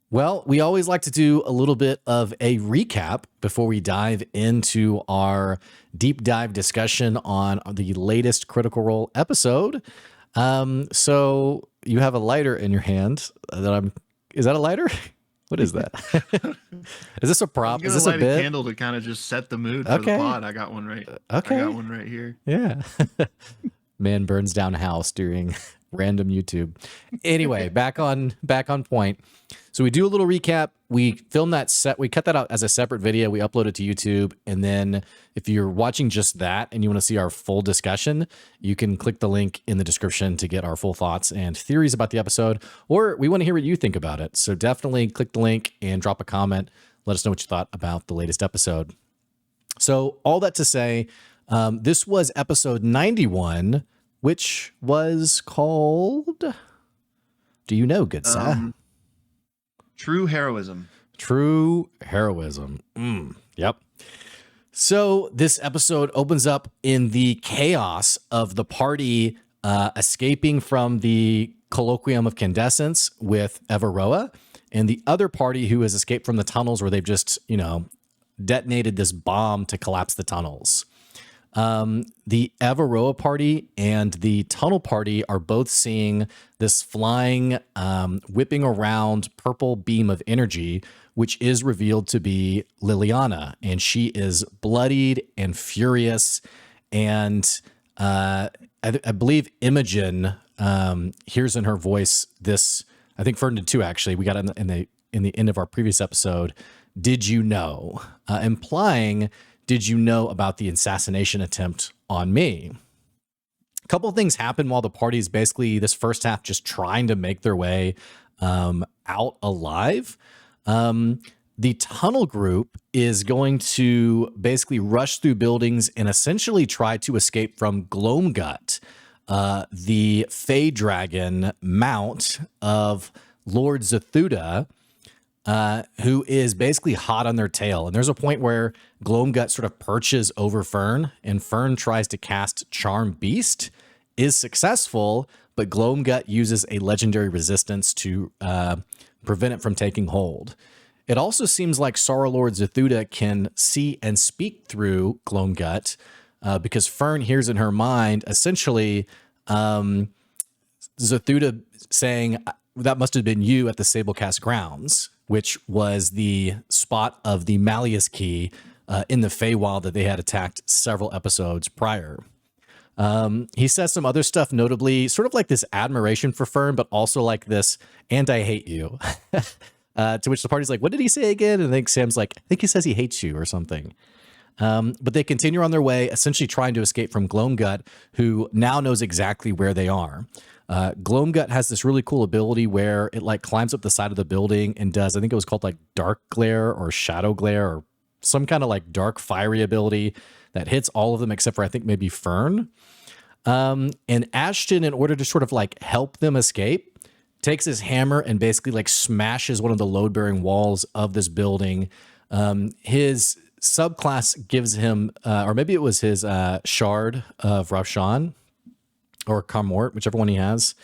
Well, we always like to do a little bit of a recap before we dive into our deep dive discussion on the latest Critical Role episode. So you have a lighter in your hand is that a lighter? What is that? Is this a prop? Is this a bit? Candle to kind of just set the mood for the pod. I got one right. Okay. I got one right here. Yeah. Man burns down a house during random YouTube. Anyway, back on point. So we do a little recap. We film that set. We cut that out as a separate video. We upload it to YouTube. And then if you're watching just that and you want to see our full discussion, you can click the link in the description to get our full thoughts and theories about the episode, or we want to hear what you think about it. So definitely click the link and drop a comment. Let us know what you thought about the latest episode. So all that to say, this was episode 91, which was called, do you know, good sir? True Heroism. True Heroism. Yep. So this episode opens up in the chaos of the party escaping from the Colloquium of Candescence with Evaroa, and the other party who has escaped from the tunnels where they've just, detonated this bomb to collapse the tunnels. The Evaroa party and the tunnel party are both seeing this flying, whipping around purple beam of energy, which is revealed to be Liliana. And she is bloodied and furious. And I believe Imogen hears in her voice this, I think Ferdinand too, actually, we got in the end of our previous episode, did you know? Implying, did you know about the assassination attempt on me? A couple of things happen while the party is basically this first half just trying to make their way out alive. The tunnel group is going to basically rush through buildings and essentially try to escape from Gloamgut, the Fey Dragon mount of Lord Zethuda, who is basically hot on their tail. And there's a point where Gloamgut sort of perches over Fern, and Fern tries to cast Charm Beast, is successful, but Gloamgut uses a legendary resistance to prevent it from taking hold. It also seems like Sorrow Lord Zethuda can see and speak through Gloamgut because Fern hears in her mind, essentially, Zethuda saying, that must have been you at the Sablecast grounds, which was the spot of the Malleus Key in the Feywild that they had attacked several episodes prior. He says some other stuff, notably sort of like this admiration for Fern, but also like this, and I hate you. To which the party's like, what did he say again? And I think Sam's like, I think he says he hates you or something. But they continue on their way, essentially trying to escape from Gloamgut, who now knows exactly where they are. Gloamgut has this really cool ability where it like climbs up the side of the building and does, I think it was called like dark glare or shadow glare or some kind of like dark fiery ability that hits all of them except for I think maybe Fern. And Ashton, in order to sort of like help them escape, takes his hammer and basically like smashes one of the load bearing walls of this building. His subclass gives him, or maybe it was his shard of Rafshan or Carmort, whichever one he has.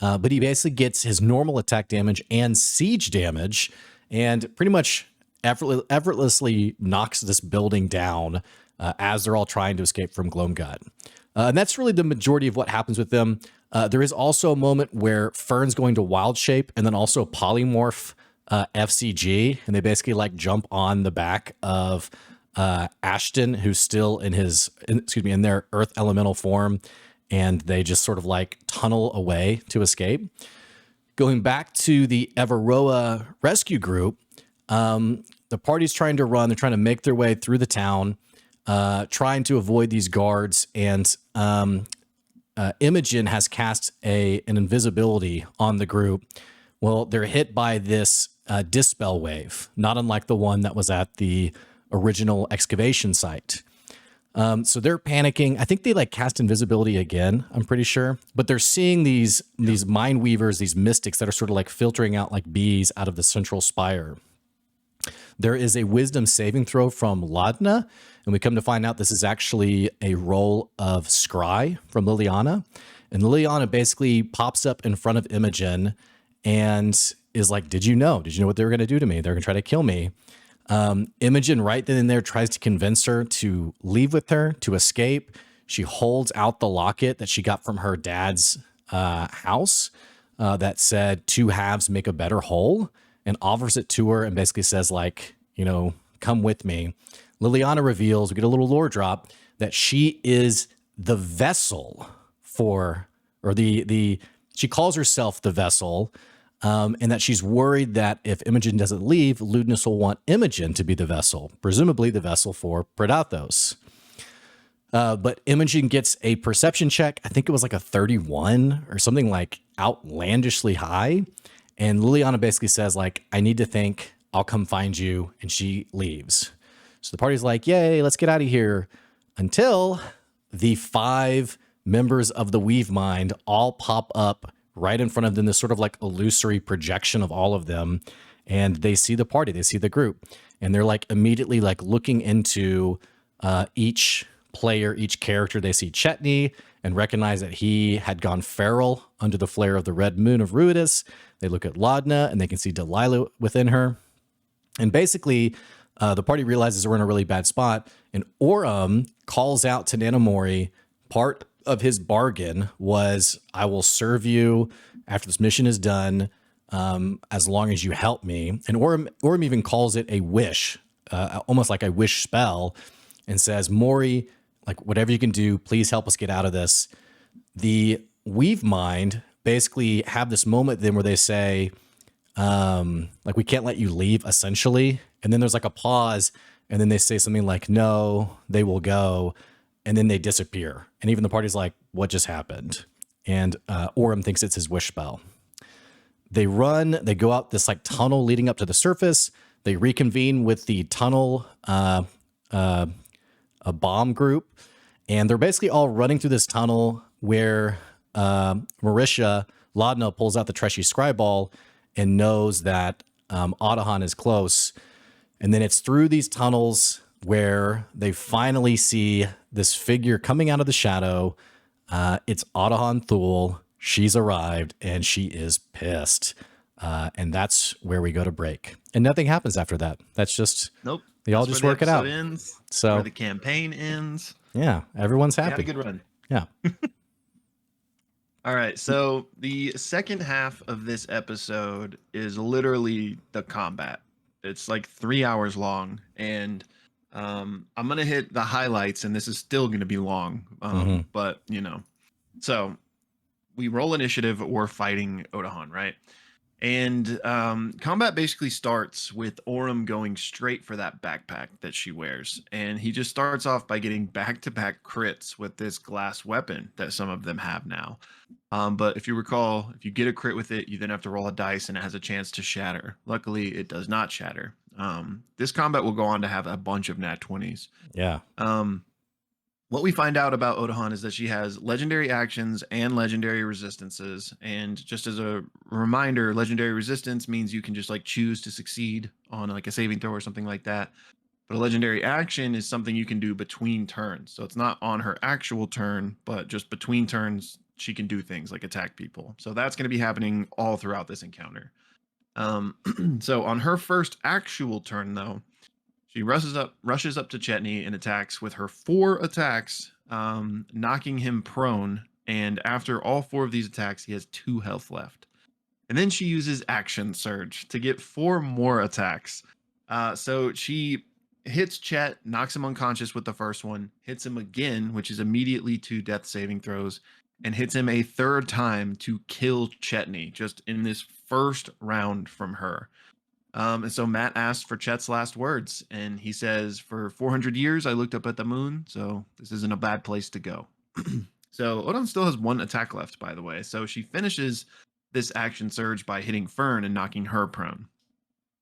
But he basically gets his normal attack damage and siege damage and pretty much effortlessly knocks this building down as they're all trying to escape from Gloamgut. And that's really the majority of what happens with them. There is also a moment where Fern's going to wild shape and then also polymorph FCG, and they basically like jump on the back of Ashton, who's still in their earth elemental form, and they just sort of like tunnel away to escape. Going back to the Evaroa rescue group, the party's trying to run. They're trying to make their way through the town, trying to avoid these guards. And Imogen has cast an invisibility on the group. Well, they're hit by this dispel wave, not unlike the one that was at the original excavation site. So they're panicking. I think they like cast invisibility again, I'm pretty sure, but they're seeing these mind weavers, these mystics that are sort of like filtering out like bees out of the central spire. There is a wisdom saving throw from Ladna, and we come to find out this is actually a roll of Scry from Liliana. And Liliana basically pops up in front of Imogen and is like, did you know what they were going to do to me? They're going to try to kill me. Imogen right then and there tries to convince her to leave with her, to escape. She holds out the locket that she got from her dad's house that said 2 halves make a better whole, and offers it to her and basically says, like, come with me. Liliana reveals, we get a little lore drop, that she is the vessel for, or she calls herself the vessel, and that she's worried that if Imogen doesn't leave, Ludinus will want Imogen to be the vessel, presumably the vessel for Predathos. But Imogen gets a perception check. I think it was like a 31 or something like outlandishly high. And Liliana basically says, like, I need to think, I'll come find you. And she leaves. So the party's like, yay, let's get out of here. Until the 5 members of the Weave Mind all pop up right in front of them, this sort of like illusory projection of all of them. And they see the party, they see the group. And they're like immediately like looking into each player, each character. They see Chetney and recognize that he had gone feral under the flare of the red moon of Ruidus. They look at Laudna and they can see Delilah within her. And basically, the party realizes we're in a really bad spot. And Aurum calls out to Nanomori. Part of his bargain was, I will serve you after this mission is done, as long as you help me. And Aurum even calls it a wish, almost like a wish spell, and says, Mori, like, whatever you can do, please help us get out of this. The Weave Mind basically have this moment then where they say, like, we can't let you leave, essentially. And then there's like a pause, and then they say something like, no, they will go. And then they disappear. And even the party's like, what just happened? And Aurum thinks it's his wish spell. They go out this like tunnel leading up to the surface. They reconvene with the tunnel a bomb group, and they're basically all running through this tunnel where Marisha Laudna pulls out the Treshy Scryball and knows that Autohan is close. And then it's through these tunnels where they finally see this figure coming out of the shadow. It's Autohan Thule. She's arrived and she is pissed. And that's where we go to break. And nothing happens after that. That's just, nope. They all just work it out. Ends, so where the campaign ends. Yeah, everyone's happy. Had a good run. Yeah. All right. So the second half of this episode is literally the combat. It's like 3 hours long, and I'm gonna hit the highlights, and this is still gonna be long. But so we roll initiative. We're fighting Odahan, right? And combat basically starts with Aurum going straight for that backpack that she wears. And he just starts off by getting back-to-back crits with this glass weapon that some of them have now. But if you recall, if you get a crit with it, you then have to roll a dice and it has a chance to shatter. Luckily, it does not shatter. This combat will go on to have a bunch of nat 20s. Yeah. What we find out about Odahan is that she has legendary actions and legendary resistances. And just as a reminder, legendary resistance means you can just like choose to succeed on like a saving throw or something like that. But a legendary action is something you can do between turns. So it's not on her actual turn, but just between turns, she can do things like attack people. So that's going to be happening all throughout this encounter. So on her first actual turn, though, she rushes up to Chetney and attacks with her 4 attacks, knocking him prone. And after all 4 of these attacks, he has 2 health left. And then she uses Action Surge to get 4 more attacks. So she hits Chet, knocks him unconscious with the first one, hits him again, which is immediately 2 death saving throws, and hits him a 3rd time to kill Chetney just in this first round from her. And so Matt asked for Chet's last words, and he says, for 400 years, I looked up at the moon, so this isn't a bad place to go. So Odin still has 1 attack left, by the way. So she finishes this action surge by hitting Fern and knocking her prone.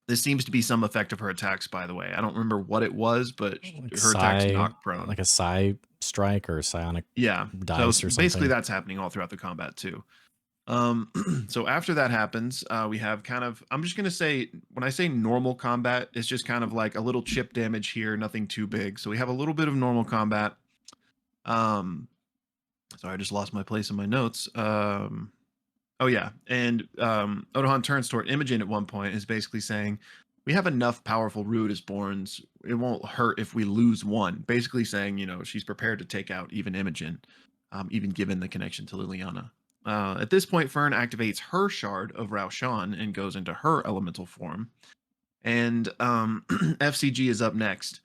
This seems to be some effect of her attacks, by the way. I don't remember what it was, but like her attacks knocked prone. Like a psi strike or a psionic dice or something. Basically that's happening all throughout the combat, too. So after that happens, we have kind of, I'm just going to say, when I say normal combat, it's just kind of like a little chip damage here, nothing too big. So we have a little bit of normal combat. Sorry, I just lost my place in my notes. Oh yeah, and Odahan turns toward Imogen at one point, is basically saying, "We have enough powerful Rudisborns. It won't hurt if we lose one." Basically saying, she's prepared to take out even Imogen, even given the connection to Liliana. At this point, Fern activates her shard of Raushan and goes into her elemental form. And FCG is up next,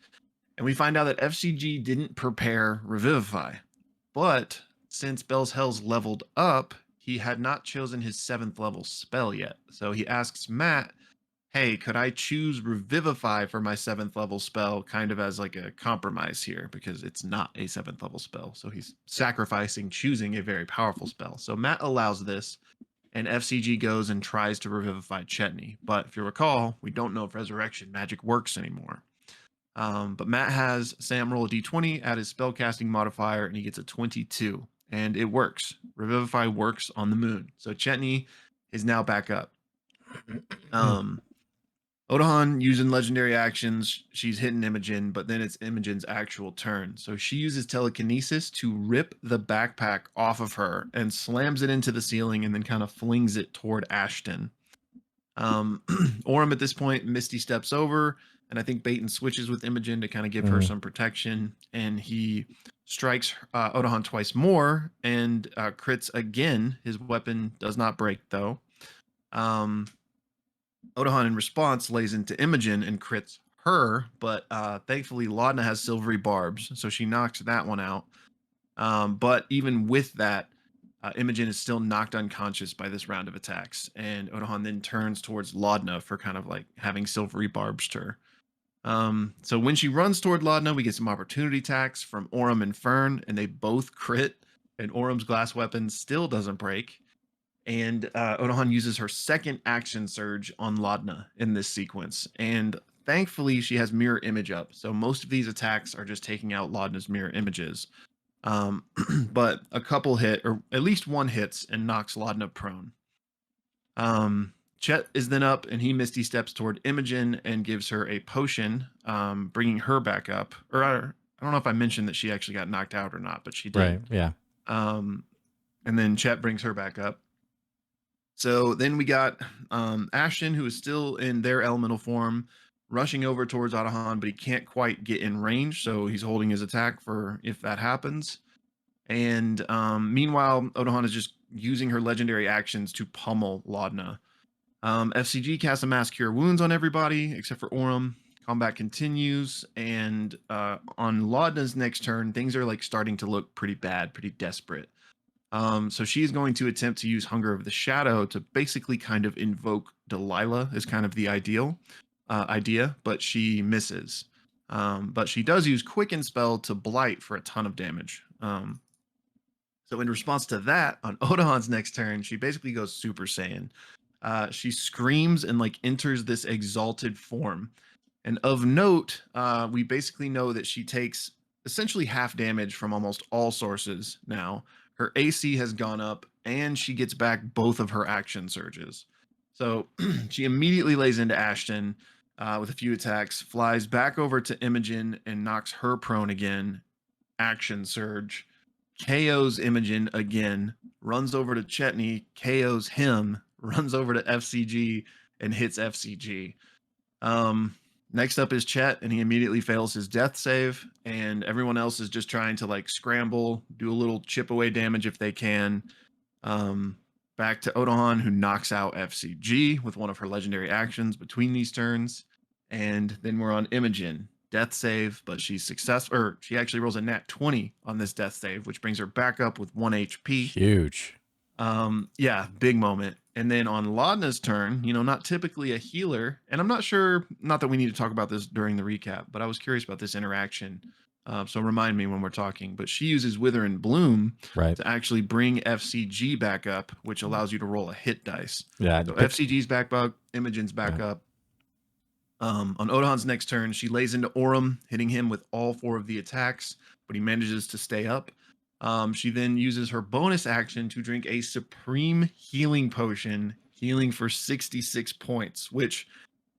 and we find out that FCG didn't prepare Revivify, but since Bell's Hell's leveled up, he had not chosen his 7th level spell yet. So he asks Matt, "Hey, could I choose Revivify for my 7th level spell, kind of as like a compromise here, because it's not a 7th level spell." So he's sacrificing choosing a very powerful spell. So Matt allows this, and FCG goes and tries to revivify Chetney. But if you recall, we don't know if resurrection magic works anymore. But Matt has Sam roll a d20, add his spellcasting modifier, and he gets a 22. And it works. Revivify works on the moon. So Chetney is now back up. Odahan using legendary actions, she's hitting Imogen, but then it's Imogen's actual turn. So she uses telekinesis to rip the backpack off of her and slams it into the ceiling and then kind of flings it toward Ashton. Orem at this point, Misty steps over, and I think Baton switches with Imogen to kind of give her some protection, and he strikes Odahan twice more and crits again. His weapon does not break, though. Odahan, in response, lays into Imogen and crits her, but thankfully Laudna has silvery barbs, so she knocks that one out. But even with that, Imogen is still knocked unconscious by this round of attacks, and Odahan then turns towards Laudna for kind of like having silvery barbs to her. So when she runs toward Laudna, we get some opportunity attacks from Orem and Fern, and they both crit, and Orem's glass weapon still doesn't break. And Odahan uses her second action surge on Laudna in this sequence. And thankfully, she has mirror image up. So most of these attacks are just taking out Laudna's mirror images. But a couple hit, or at least one hits, and knocks Laudna prone. Chet is then up, and he Misty steps toward Imogen and gives her a potion, bringing her back up. Or I don't know if I mentioned that she actually got knocked out or not, but she did. Right, yeah. And then Chet brings her back up. So then we got Ashton, who is still in their elemental form, rushing over towards Odahan, but he can't quite get in range, so he's holding his attack for if that happens. And meanwhile, Odahan is just using her legendary actions to pummel Laudna. FCG casts a Mass Cure Wounds on everybody except for Orem. Combat continues, and on Laudna's next turn, things are like starting to look pretty bad, pretty desperate. So she's going to attempt to use Hunger of the Shadow to basically kind of invoke Delilah is kind of the idea, but she misses. But she does use Quicken Spell to Blight for a ton of damage. So in response to that, on Odahan's next turn, she basically goes Super Saiyan. She screams and like enters this exalted form. And of note, we basically know that she takes essentially half damage from almost all sources now. Her AC has gone up, and she gets back both of her action surges. So she immediately lays into Ashton with a few attacks, flies back over to Imogen and knocks her prone again. Action surge. KOs Imogen again, runs over to Chetney, KOs him, runs over to FCG and hits FCG. Next up is Chet, and he immediately fails his death save, and everyone else is just trying to like scramble, do a little chip away damage if they can. Back to Odahan, who knocks out FCG with one of her legendary actions between these turns. And then we're on Imogen. Death save, but she's successful, or she actually rolls a nat 20 on this death save, which brings her back up with 1 HP. Huge. Yeah, big moment. And then on Laudna's turn, not typically a healer, and I'm not sure, not that we need to talk about this during the recap, but I was curious about this interaction. So remind me when we're talking, but she uses Wither and Bloom to actually bring FCG back up, which allows you to roll a hit dice. Yeah. So FCG's back up, Imogen's back up. On Odahan's next turn, she lays into Orem, hitting him with all 4 of the attacks, but he manages to stay up. She then uses her bonus action to drink a Supreme Healing Potion, healing for 66 points, which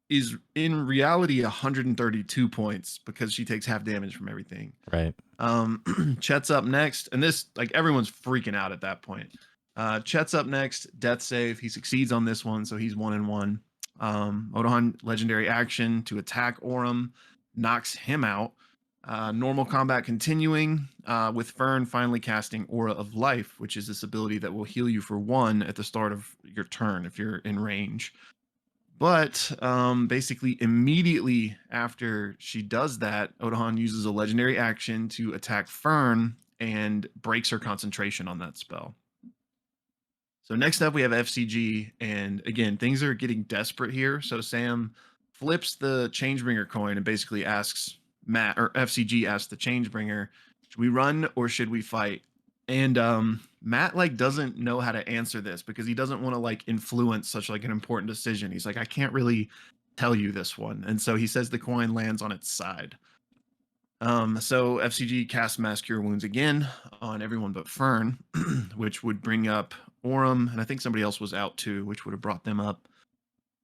is in reality 132 points because she takes half damage from everything. Right. Chet's up next, and this, like, everyone's freaking out at that point. Chet's up next, death save. He succeeds on this one, so he's 1-1. Odahan legendary action to attack Orem, knocks him out. Normal combat continuing, with Fern finally casting Aura of Life, which is this ability that will heal you for 1 at the start of your turn if you're in range. But basically, immediately after she does that, Odahan uses a legendary action to attack Fern and breaks her concentration on that spell. So next up, we have FCG, and again, things are getting desperate here. So Sam flips the Changebringer coin and basically asks Matt, or FCG asks the Changebringer, should we run or should we fight? And Matt like doesn't know how to answer this because he doesn't want to like influence such like an important decision. He's like, I can't really tell you this one, and so he says the coin lands on its side. So FCG casts Mass Cure Wounds again on everyone but Fern, which would bring up Orem, and I think somebody else was out too, which would have brought them up.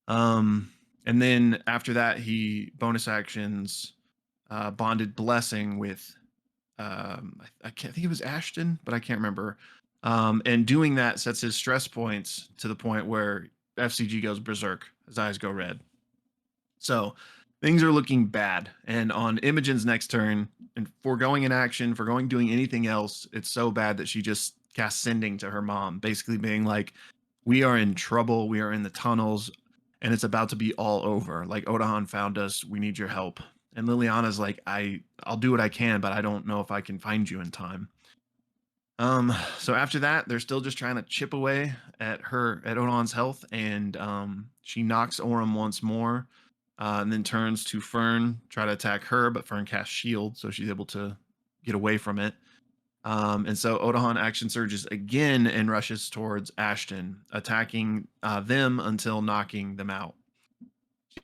And then after that, he bonus actions Bonded Blessing with I can't think it was Ashton, but I can't remember. And doing that sets his stress points to the point where FCG goes berserk. His eyes go red. So things are looking bad. And on Imogen's next turn, and foregoing an action, foregoing doing anything else, it's so bad that she just casts Sending to her mom, basically being like, we are in trouble. We are in the tunnels, and it's about to be all over. Like, Odahan found us. We need your help. And Liliana's like, I'll do what I can, but I don't know if I can find you in time. So after that, they're still just trying to chip away at Odahan's health, and she knocks Orem once more. And then turns to Fern, try to attack her, but Fern casts shield, so she's able to get away from it. And so Odahan action surges again and rushes towards Ashton, attacking them until knocking them out.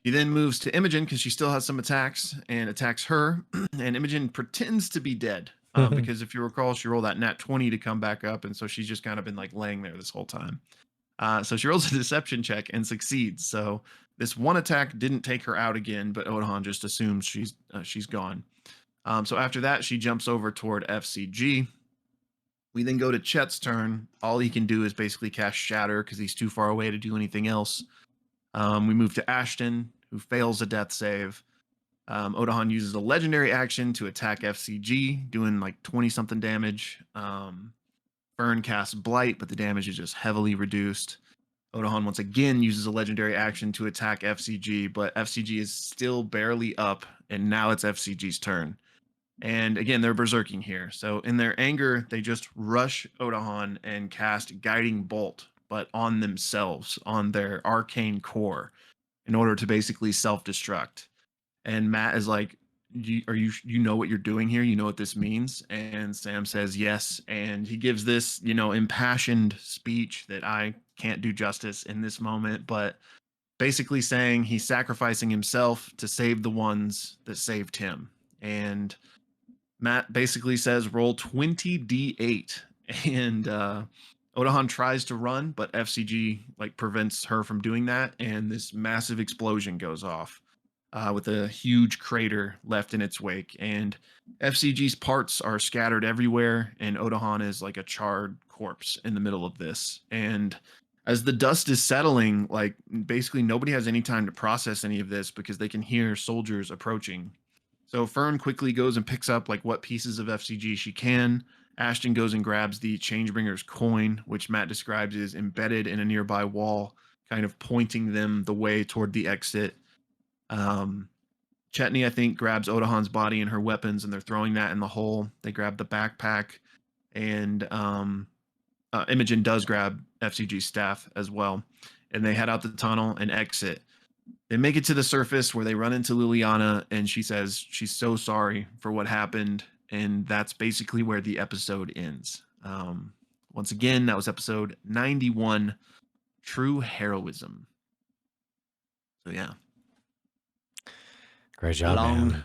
He then moves to Imogen because she still has some attacks and attacks her. And Imogen pretends to be dead because if you recall, she rolled that nat 20 to come back up. And so she's just kind of been like laying there this whole time. So she rolls a deception check and succeeds. So this one attack didn't take her out again, but Odahan just assumes she's gone. So after that, she jumps over toward FCG. We then go to Chet's turn. All he can do is basically cast Shatter because he's too far away to do anything else. We move to Ashton, who fails a death save. Odahan uses a legendary action to attack FCG, doing like 20-something damage. Fern casts Blight, but the damage is just heavily reduced. Odahan once again uses a legendary action to attack FCG, but FCG is still barely up, and now it's FCG's turn. And again, they're berserking here. So in their anger, they just rush Odahan and cast Guiding Bolt, but on themselves, on their arcane core, in order to basically self-destruct. And Matt is like, you know what you're doing here? You know what this means? And Sam says yes. And he gives this, impassioned speech that I can't do justice in this moment, but basically saying he's sacrificing himself to save the ones that saved him. And Matt basically says roll 20d8, and Odahan tries to run, but FCG prevents her from doing that, and this massive explosion goes off with a huge crater left in its wake, and FCG's parts are scattered everywhere, and Odahan is like a charred corpse in the middle of this. And as the dust is settling, basically nobody has any time to process any of this because they can hear soldiers approaching. So Fern quickly goes and picks up what pieces of FCG she can. Ashton goes and grabs the Changebringer's coin, which Matt describes as embedded in a nearby wall, kind of pointing them the way toward the exit. Chetney, I think, grabs Odahan's body and her weapons, and they're throwing that in the hole. They grab the backpack, and Imogen does grab FCG's staff as well. And they head out the tunnel and exit. They make it to the surface where they run into Liliana, and she says she's so sorry for what happened. And that's basically where the episode ends. Once again, that was episode 91, True Heroism. So, yeah. Great job, Long, man.